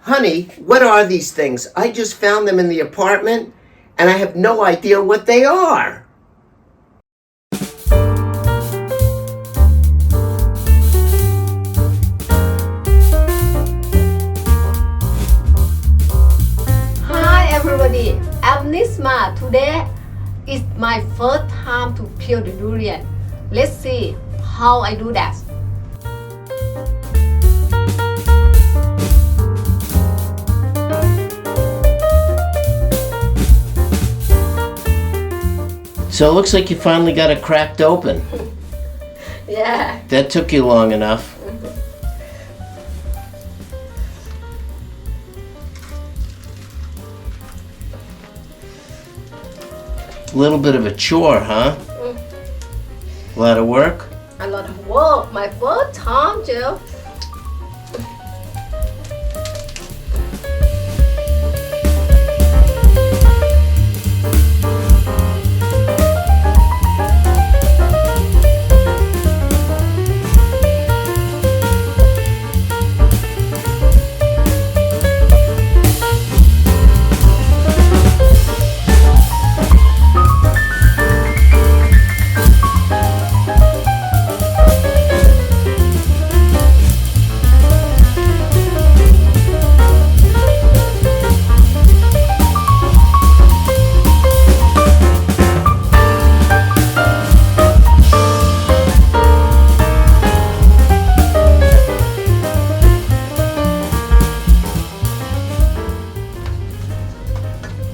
Honey, what are these things? I just found them in the apartment and I have no idea what they are. Hi everybody, I'm Nisma. Today is my first time to peel the durian. Let's see how I do that. So it looks like you finally got it cracked open. Yeah. That took you long enough. A little bit of a chore, huh? A lot of work? A lot of work. My first time, Jill.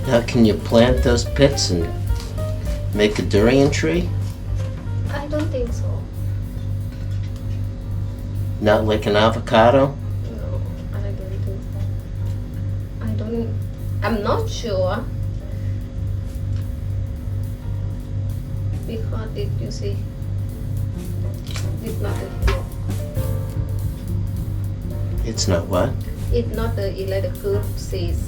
Now can you plant those pits and make a durian tree? I don't think so. Not like an avocado? No, I don't think so. I'm not sure. Because you see, it's not the It's not what? It's not the good seeds.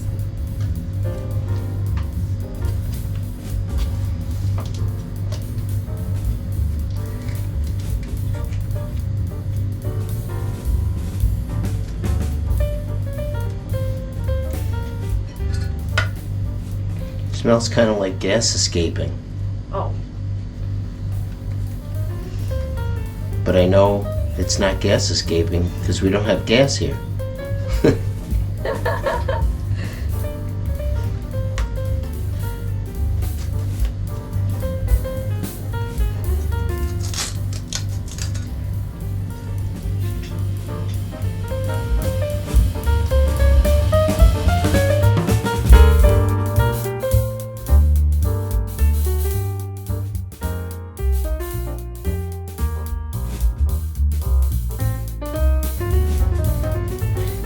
Smells kind of like gas escaping. Oh. But I know it's not gas escaping because we don't have gas here.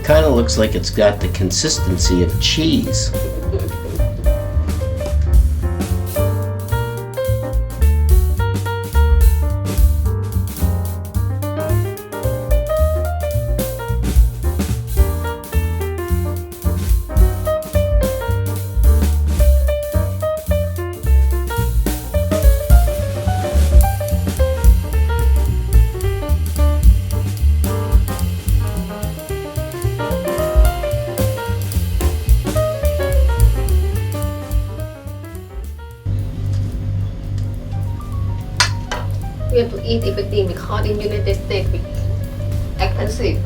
Kind of looks like it's got the consistency of cheese. We have to eat everything because in United States it's expensive.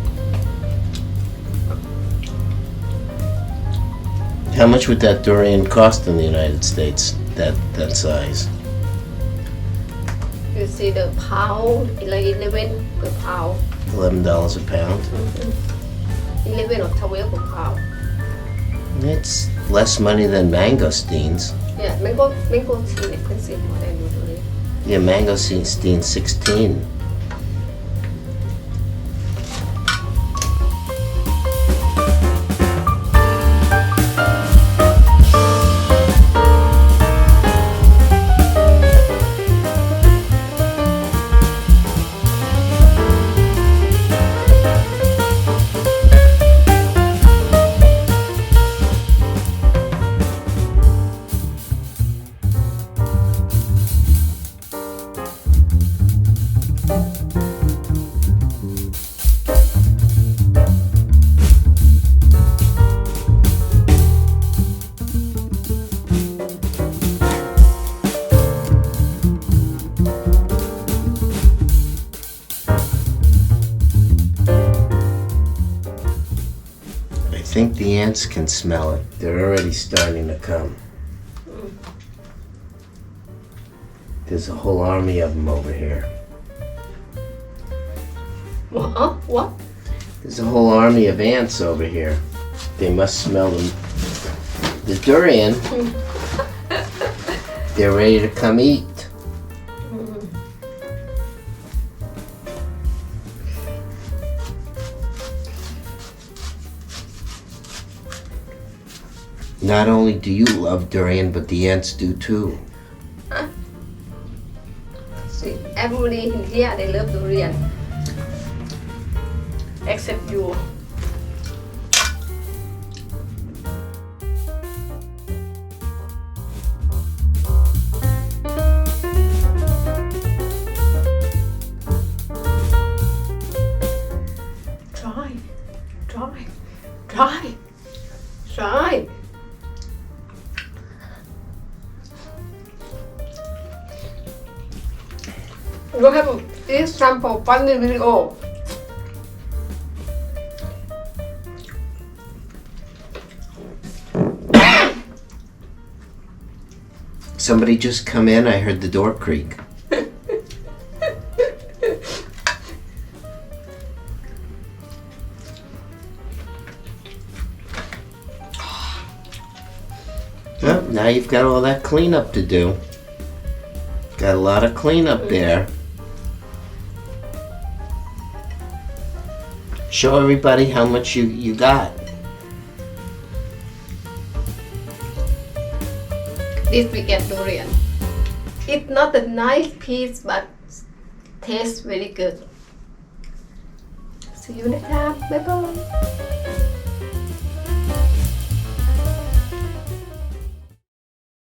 How much would that durian cost in the United States, that size? You see the pound, like 11 per pound. $11 a pound? 11 or 12 per pound. It's less money than mangosteens. Yeah, mango tea expensive more than usually. Yeah, mangosteen 16. think the ants can smell it. They're already starting to come. There's a whole army of them over here. What? There's a whole army of ants over here. They must smell the durian. They're ready to come eat. Not only do you love durian, but the ants do too. See, everybody in here they love durian, except you. Try. You have this sample funny video. Somebody just come in. I heard the door creak. Well, now you've got all that cleanup to do. Got a lot of cleanup there. Show everybody how much you got. This we get durian. It's not a nice piece, but tastes very good. See you next time. Bye bye.